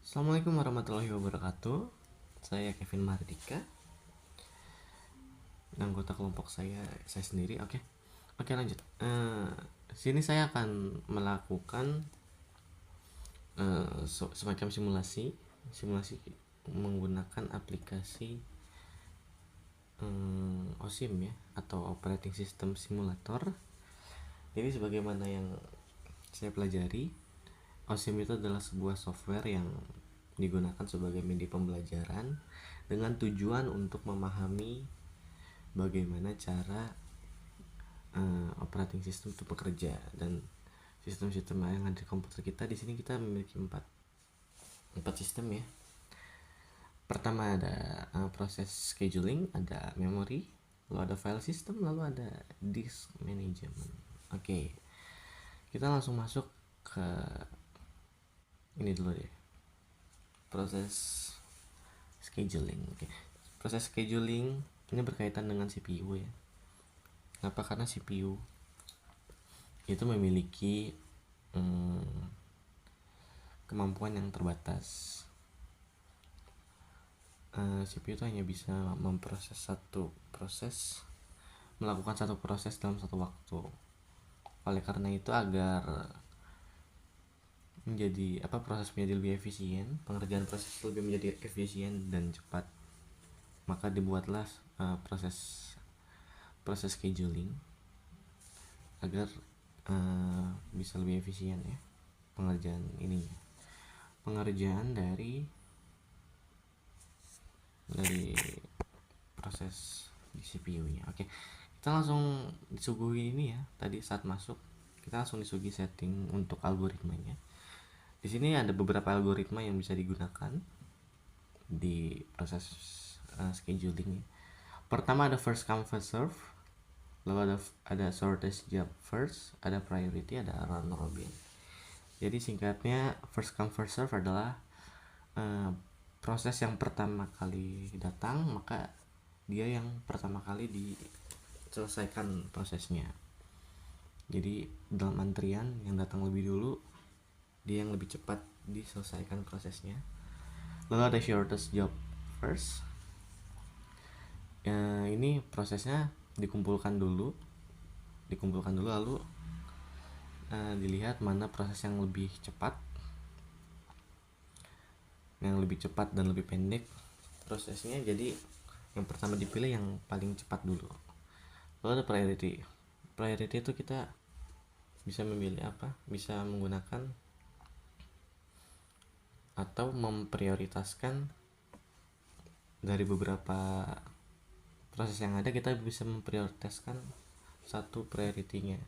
Assalamualaikum warahmatullahi wabarakatuh. Saya Kevin Mardika, anggota kelompok saya sendiri. Oke, lanjut. Sini saya akan melakukan semacam simulasi menggunakan aplikasi OSIM ya, atau Operating System Simulator. Jadi sebagaimana yang saya pelajari, OSIM itu adalah sebuah software yang digunakan sebagai media pembelajaran dengan tujuan untuk memahami bagaimana cara operating system itu bekerja, dan sistem-sistem yang ada di komputer kita. Di sini kita memiliki empat sistem ya. Pertama ada proses scheduling, ada memory, lalu ada file system, lalu ada disk management. Oke, kita langsung masuk ke ini dulu deh, proses scheduling. Oke, proses scheduling ini berkaitan dengan CPU ya. Kenapa? Karena CPU itu memiliki kemampuan yang terbatas. CPU itu hanya bisa melakukan satu proses dalam satu waktu. Oleh karena itu, agar proses menjadi lebih efisien, pengerjaan proses lebih menjadi efisien dan cepat, maka dibuatlah proses scheduling agar bisa lebih efisien ya pengerjaan dari proses di CPU-nya. Oke, kita langsung disuguhi ini ya. Tadi saat masuk kita langsung disuguhi setting untuk algoritmanya. Di sini ada beberapa algoritma yang bisa digunakan di proses scheduling. Pertama ada first come first serve, lalu ada shortest job first, ada priority, ada round robin. Jadi singkatnya, first come first serve adalah proses yang pertama kali datang, maka dia yang pertama kali diselesaikan prosesnya. Jadi dalam antrian, yang datang lebih dulu dia yang lebih cepat diselesaikan prosesnya. Lalu ada shortest job first, ini prosesnya dikumpulkan dulu lalu dilihat mana proses yang lebih cepat dan lebih pendek prosesnya. Jadi yang pertama dipilih yang paling cepat dulu. Lalu ada priority itu kita bisa memilih bisa menggunakan atau memprioritaskan dari beberapa proses yang ada. Kita bisa memprioritaskan satu priority-nya.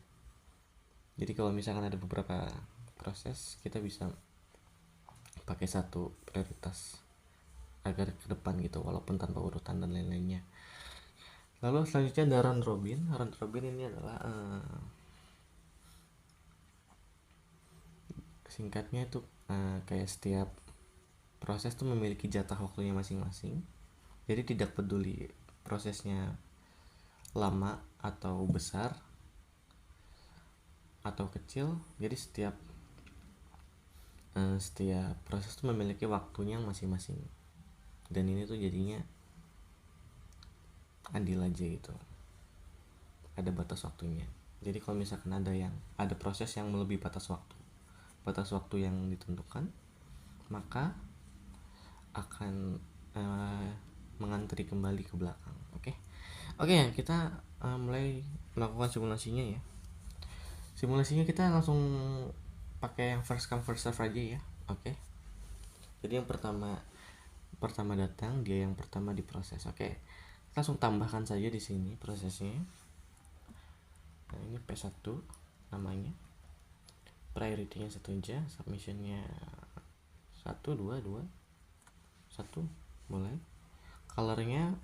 Jadi kalau misalkan ada beberapa proses, kita bisa pakai satu prioritas agar ke depan gitu, walaupun tanpa urutan dan lain-lainnya. Lalu selanjutnya ada round robin ini adalah singkatnya itu kayak setiap proses tuh memiliki jatah waktunya masing-masing. Jadi tidak peduli prosesnya lama atau besar atau kecil, jadi setiap proses itu memiliki waktunya masing-masing, dan ini tuh jadinya adil aja gitu, ada batas waktunya. Jadi kalau misalkan ada proses yang melebihi batas waktu yang ditentukan, maka akan mengantri kembali ke belakang. Oke, kita mulai melakukan simulasinya ya. Simulasinya kita langsung pakai yang first come first serve aja ya. Oke, jadi yang pertama datang, dia yang pertama diproses. Oke, langsung tambahkan saja di sini prosesnya. Nah, ini P1 namanya, priority-nya 1 aja, submission-nya 1, 2, 1, mulai. Color-nya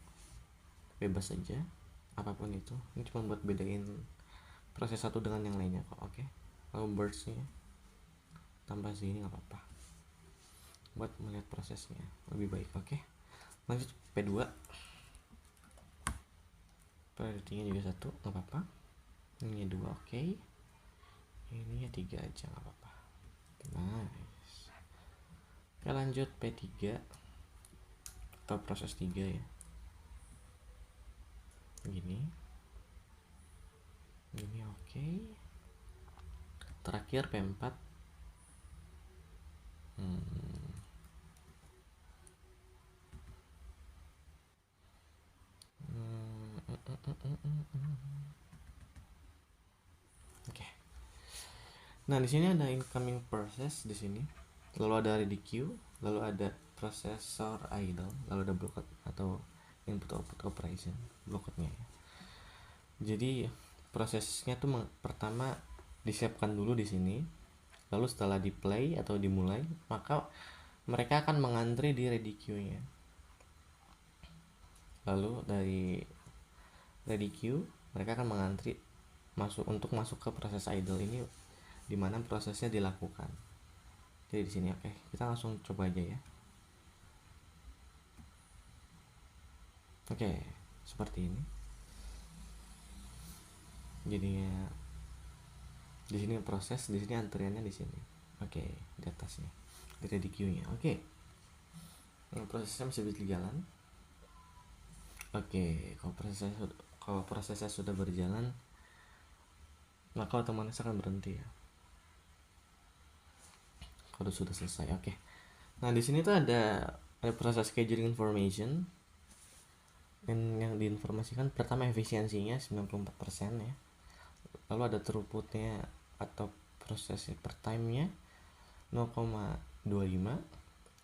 bebas saja, apapun itu. Ini cuma buat bedain proses satu dengan yang lainnya kok. Oke, lalu burst-nya tambah sini nggak apa-apa, buat melihat prosesnya lebih baik. Oke, lanjut P2, priority-nya juga 1, nggak apa-apa. Ini 2, oke. Ini 3 aja, nggak apa-apa. Nice. Oke, lanjut P3 atau proses 3 ya. Gini oke. Terakhir P4. Oke. Nah, di sini ada incoming process di sini. Lalu ada ready queue, lalu ada processor idle, lalu ada blockade atau input output operation, blockade-nya ya. Jadi prosesnya tuh pertama disiapkan dulu di sini. Lalu setelah di play atau dimulai, maka mereka akan mengantri di ready queue-nya. Lalu dari ready queue mereka akan mengantri untuk masuk ke proses idle ini, di mana prosesnya dilakukan. Jadi di sini oke, kita langsung coba aja ya. Oke, seperti ini. Jadinya di sini proses, di sini antriannya di sini. Oke, di atasnya, di ready queue-nya. Oke. Nah, prosesnya masih berjalan. Oke, kalau prosesnya sudah berjalan, maka otomatis akan berhenti ya. Kalau sudah selesai, oke. Nah, di sini tuh ada proses scheduling information. Dan yang diinformasikan pertama efisiensinya 94% ya. Lalu ada throughputnya atau proses per time-nya 0,25.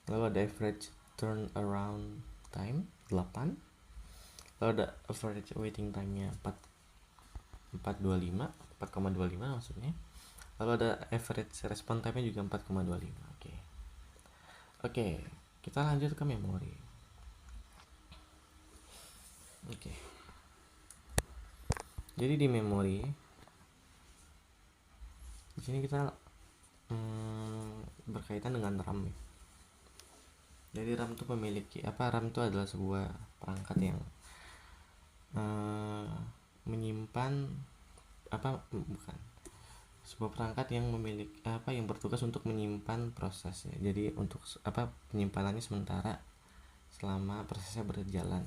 Lalu ada average turnaround time 8. Lalu ada average waiting time-nya 4,25 maksudnya. Lalu ada average response time-nya juga 4,25. Oke, kita lanjut ke memori. Oke. Jadi di memori di sini kita berkaitan dengan RAM ya. Jadi RAM itu memiliki RAM itu adalah sebuah perangkat yang menyimpan sebuah perangkat yang memiliki yang bertugas untuk menyimpan proses ya. Jadi untuk penyimpanannya sementara selama prosesnya berjalan.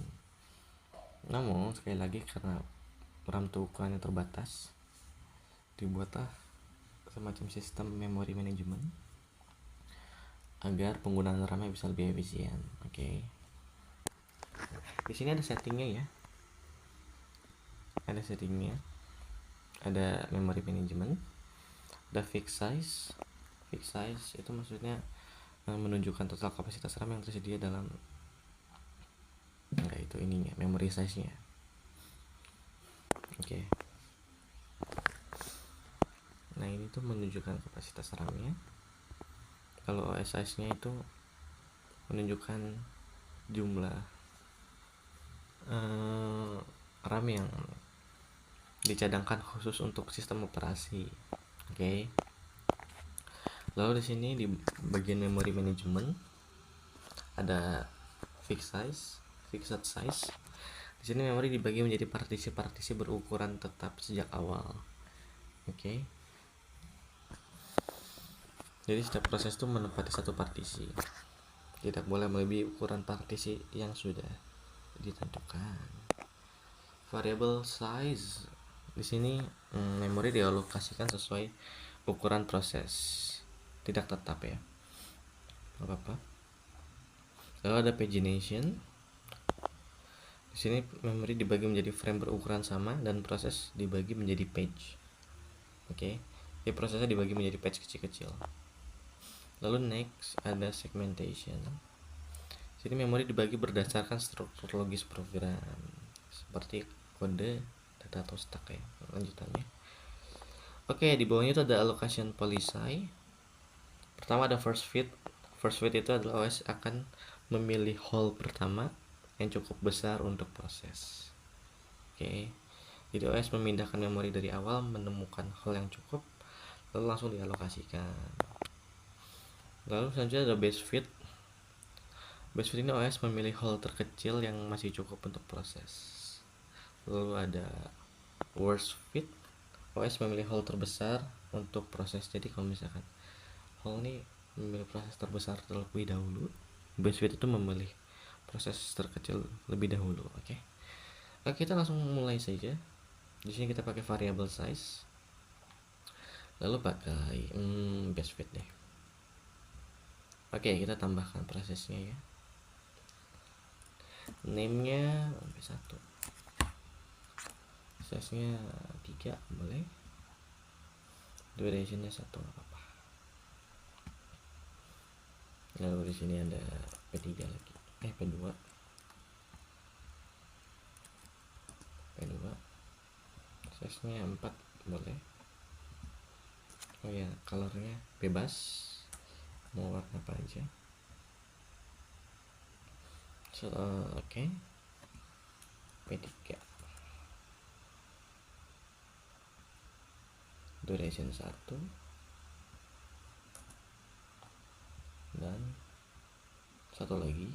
Namun sekali lagi karena RAM itu ukurannya terbatas, dibuatlah semacam sistem memory management agar penggunaan RAM-nya bisa lebih efisien. Oke. Di sini ada settingnya ya. Ada settingnya. Ada memory management. Ada fixed size. Fixed size itu maksudnya menunjukkan total kapasitas RAM yang tersedia dalam itu ininya, memory size-nya. Oke. Nah, ini tuh menunjukkan kapasitas RAM-nya. Kalau OS size-nya itu menunjukkan jumlah RAM yang dicadangkan khusus untuk sistem operasi. Oke. Lalu di sini di bagian memory management ada fixed size. Di sini memori dibagi menjadi partisi-partisi berukuran tetap sejak awal. Oke. Jadi setiap proses itu menempati satu partisi. Tidak boleh melebihi ukuran partisi yang sudah ditentukan. Variable size. Di sini memori dialokasikan sesuai ukuran proses. Tidak tetap ya. Apa-apa. Lalu ada pagination. Di sini memori dibagi menjadi frame berukuran sama dan proses dibagi menjadi page. Oke. Jadi prosesnya dibagi menjadi page kecil-kecil. Lalu next ada segmentation. Di sini memori dibagi berdasarkan struktur logis program seperti kode, data atau stack ya. Lanjutannya. Oke, di bawahnya itu ada allocation policy. Pertama ada first fit. First fit itu adalah OS akan memilih hole pertama yang cukup besar untuk proses. Oke. Jadi OS memindahkan memori dari awal, menemukan hole yang cukup, lalu langsung dialokasikan. Lalu selanjutnya ada base fit. Base fit ini OS memilih hole terkecil yang masih cukup untuk proses. Lalu ada worst fit. OS memilih hole terbesar untuk proses. Jadi kalau misalkan hole ini memilih proses terbesar terlebih dahulu. Best fit itu memilih proses terkecil lebih dahulu. Oke, kita langsung mulai saja. Di sini kita pakai variable size, lalu pakai best fit deh. Oke, kita tambahkan prosesnya ya. Name-nya B1, size-nya 3 boleh, duration-nya 1 apa-apa. Lalu di sini ada P3 lagi, P2 size-nya 4 boleh. Oh ya, colornya bebas, mau warna apa aja. So, oke. P3 duration 1 dan satu lagi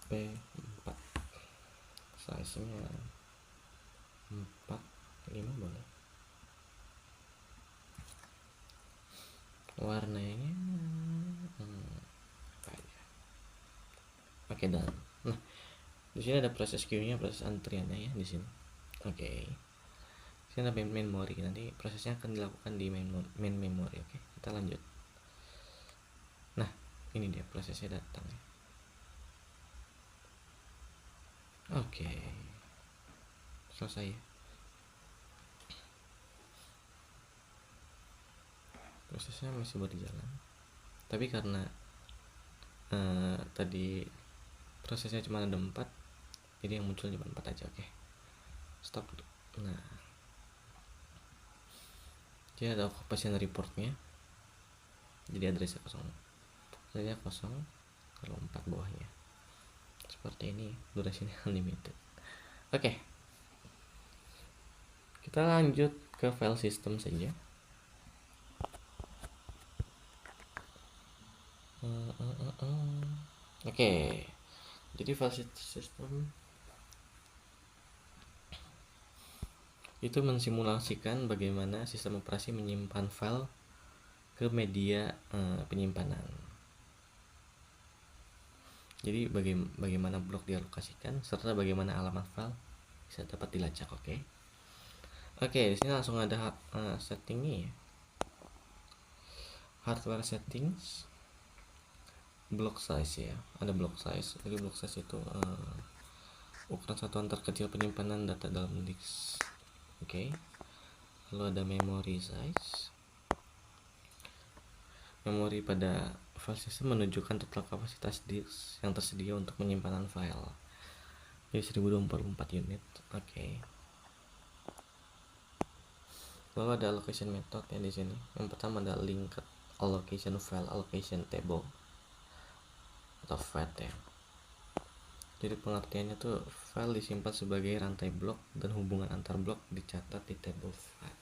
P4, size nya 4-5 boleh. Warnanya apa aja. Oke, dan nah di sini ada proses queue-nya, proses antriannya ya di sini. Oke, di sini ada main memory, nanti prosesnya akan dilakukan di main memory. Oke, kita lanjut. Nah, ini dia prosesnya datang ya. Oke, selesai ya. Prosesnya masih berjalan, tapi karena tadi prosesnya cuma ada 4, jadi yang muncul cuma 4 aja. Oke, stop. Nah, dia ada occupation reportnya, jadi addressnya kosong, kalau 4 bawahnya seperti ini, durasinya unlimited. Oke, kita lanjut ke file system saja. Oke, jadi file system itu mensimulasikan bagaimana sistem operasi menyimpan file ke media penyimpanan. Jadi bagaimana blok dialokasikan serta bagaimana alamat file bisa dapat dilacak. Oke, di sini langsung ada settingnya ya. Hardware settings, block size ya, ada block size. Jadi block size itu ukuran satuan terkecil penyimpanan data dalam disk. Oke, lalu ada memory size. Memori pada file system menunjukkan total kapasitas disk yang tersedia untuk penyimpanan file. Jadi 1024 unit. Oke. Lalu ada allocation method ya di sini. Yang pertama ada linked allocation file allocation table atau FAT ya. Jadi pengertiannya tuh file disimpan sebagai rantai blok dan hubungan antar blok dicatat di table FAT.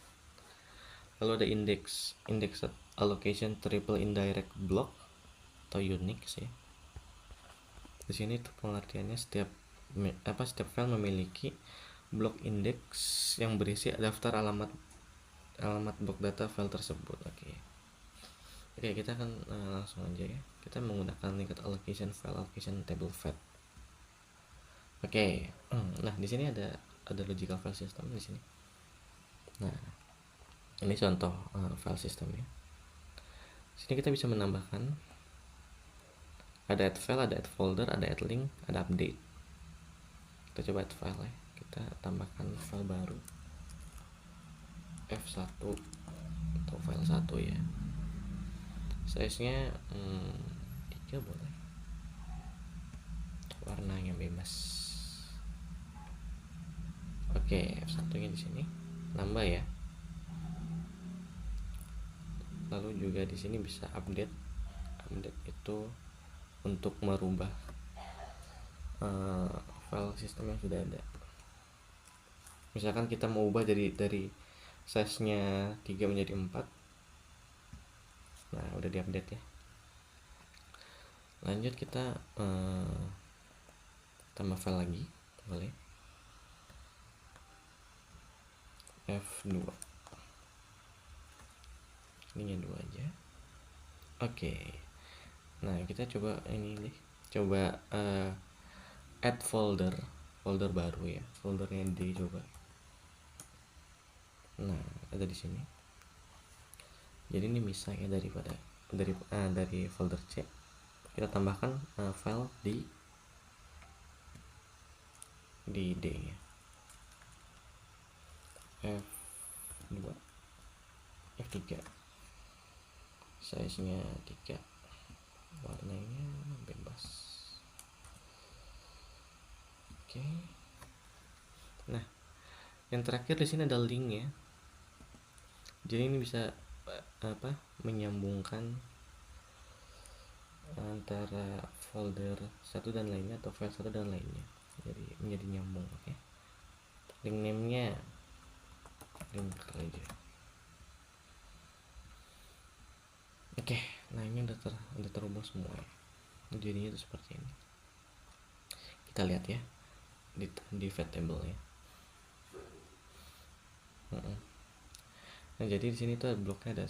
Lalu ada indexed allocation triple indirect block atau Unix ya. Di sini tuh pengertiannya setiap file memiliki blok index yang berisi daftar alamat blok data file tersebut. Oke, kita akan langsung aja ya. Kita menggunakan linked allocation file allocation table FAT. Oke, nah di sini ada logical file system di sini. Nah, ini contoh file system ya. Sini kita bisa menambahkan, ada add file, ada add folder, ada add link, ada update. Kita coba add file ya. Kita tambahkan file baru F1 atau file 1 ya. Size nya 3 boleh, warnanya bebas. Oke, F1 nya di sini nambah ya. Lalu juga di sini bisa update itu untuk merubah file sistem yang sudah ada. Misalkan kita mau ubah dari size nya 3 menjadi 4. Nah, udah diupdate ya. Lanjut kita tambah file lagi, boleh. F2. ininya 2 aja. Oke. Nah kita coba ini nih, coba add folder baru ya, foldernya D coba. Nah ada di sini. Jadi ini bisa ya dari folder C kita tambahkan file di D ya, F2 F3, size nya 3, warnanya bebas. Oke. Nah yang terakhir di sini ada link ya, jadi ini bisa menyambungkan antara folder satu dan lainnya atau file satu dan lainnya, jadi menjadi nyambung. Oke. Link name-nya link aja. Oke. Nah ini udah terhubung semua ya. Jadinya itu seperti ini. Kita lihat ya di table ya. Nah jadi di sini tuh bloknya ada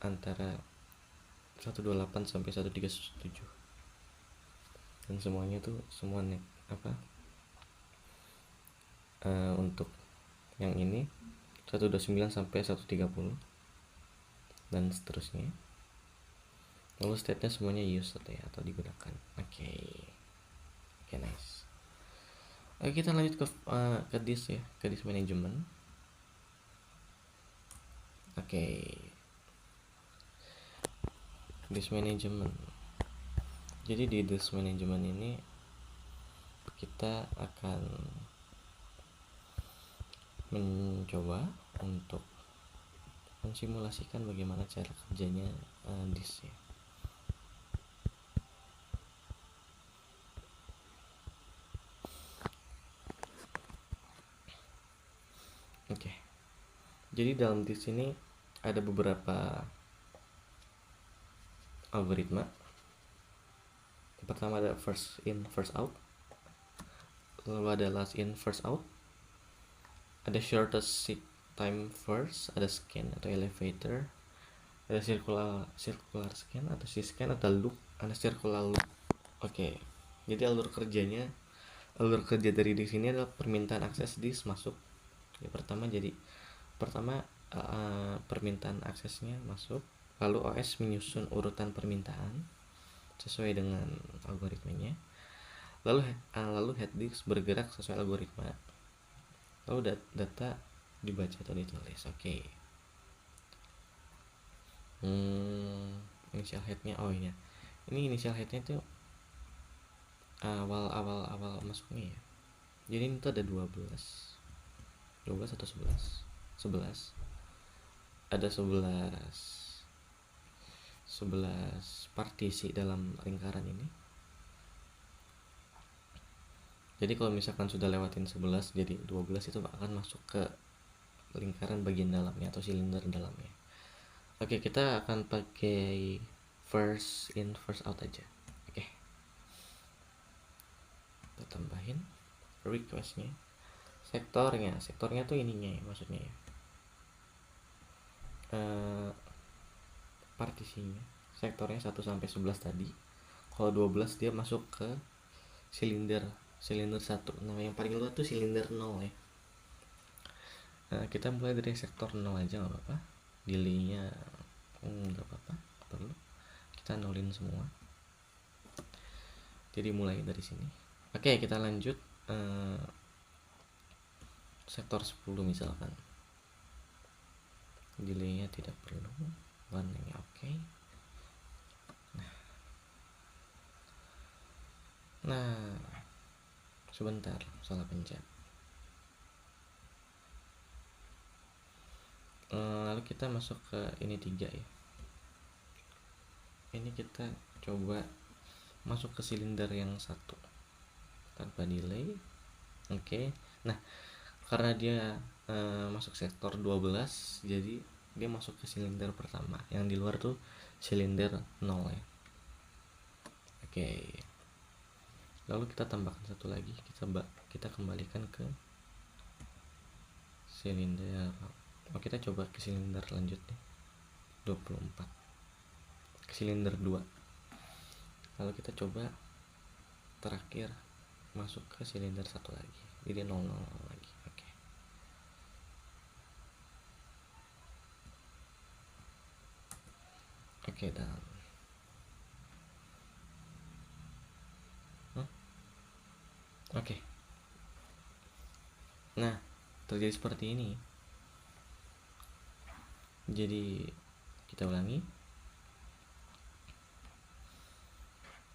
antara 128 sampai 137 dan semuanya tuh semua untuk yang ini 129 sampai 130 dan seterusnya. Lalu state-nya semuanya used ya, atau digunakan. Oke, nice. Oke, kita lanjut ke disk ya, ke disk management. Oke. Disk management. Jadi di disk management ini kita akan mencoba untuk mensimulasikan bagaimana cara kerjanya disk ya. Oke. Jadi dalam disk ini ada beberapa algoritma. Yang pertama ada first in first out, lalu ada last in first out, ada shortest seek time first, ada scan atau elevator, ada circular scan atau scan atau loop, ada circular loop. Oke. Jadi alur kerja dari disk ini adalah permintaan akses disk masuk. Ya, pertama permintaan aksesnya masuk, lalu OS menyusun urutan permintaan sesuai dengan algoritmanya, lalu head disk bergerak sesuai algoritma, lalu data dibaca atau ditulis. Oke. Initial headnya, ini initial headnya itu awal masuknya ya. Jadi ini tuh ada 12 atau 11 ada 11 partisi dalam lingkaran ini. Jadi kalau misalkan sudah lewatin 11 jadi 12 itu akan masuk ke lingkaran bagian dalamnya atau silinder dalamnya. Oke, kita akan pakai first in first out aja. Oke. Kita tambahin requestnya. Sektornya tuh ininya ya, maksudnya ya. Partisinya. Sektornya 1 sampai 11 tadi. Kalau 12 dia masuk ke silinder 1. Nah, yang paling luar tuh silinder 0 ya. Nah, kita mulai dari sektor 0 aja enggak apa-apa. Delay-nya enggak apa-apa, perlu. Kita nolin semua. Jadi mulai dari sini. Oke, kita lanjut sektor 10 misalkan. Delay-nya tidak perlu. Warnanya oke. Nah, sebentar, salah pencet. Lalu kita masuk ke ini 3 ya. Ini kita coba masuk ke silinder yang 1 tanpa delay. Oke. Nah, karena dia masuk sektor 12, jadi dia masuk ke silinder pertama. Yang di luar tuh silinder 0 ya. Oke. Lalu kita tambahkan satu lagi. Kita kembalikan ke silinder. Kita coba ke silinder lanjutnya. 24 ke silinder 2. Lalu kita coba terakhir masuk ke silinder 1 lagi, jadi 00 lagi. Oke, dan oke. Nah, terjadi seperti ini. Jadi kita ulangi.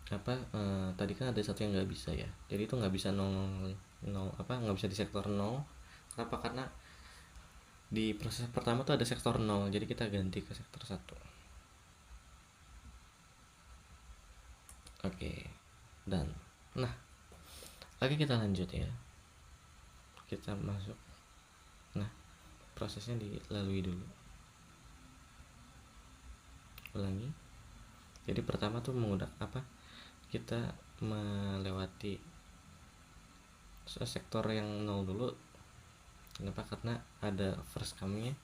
Tadi kan ada satu yang nggak bisa ya. Jadi itu nggak bisa nggak bisa di sektor 0. Kenapa? Karena di proses pertama tuh ada sektor 0. Jadi kita ganti ke sektor 1. Oke. Dan lagi kita lanjut ya. Kita masuk. Nah, prosesnya dilalui dulu. Ulangi. Jadi pertama tuh kita melewati sektor yang 0 dulu. Kenapa? Karena ada first come-nya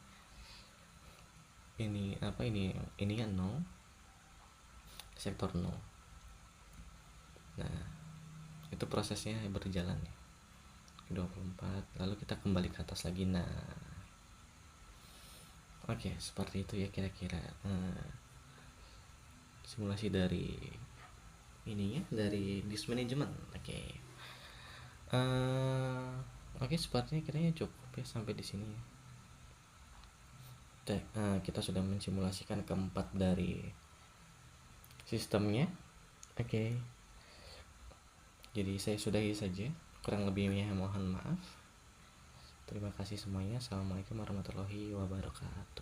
ini kan 0, sektor 0. Nah, itu prosesnya berjalan ya. 24, lalu kita kembali ke atas lagi. Nah, oke, seperti itu ya kira-kira simulasi dari dari disk management. Oke, sepertinya kiranya cukup ya sampai di sini ya. Kita sudah mensimulasikan keempat dari sistemnya. Oke. Jadi saya sudahi saja, kurang lebihnya mohon maaf. Terima kasih semuanya. Assalamualaikum warahmatullahi wabarakatuh.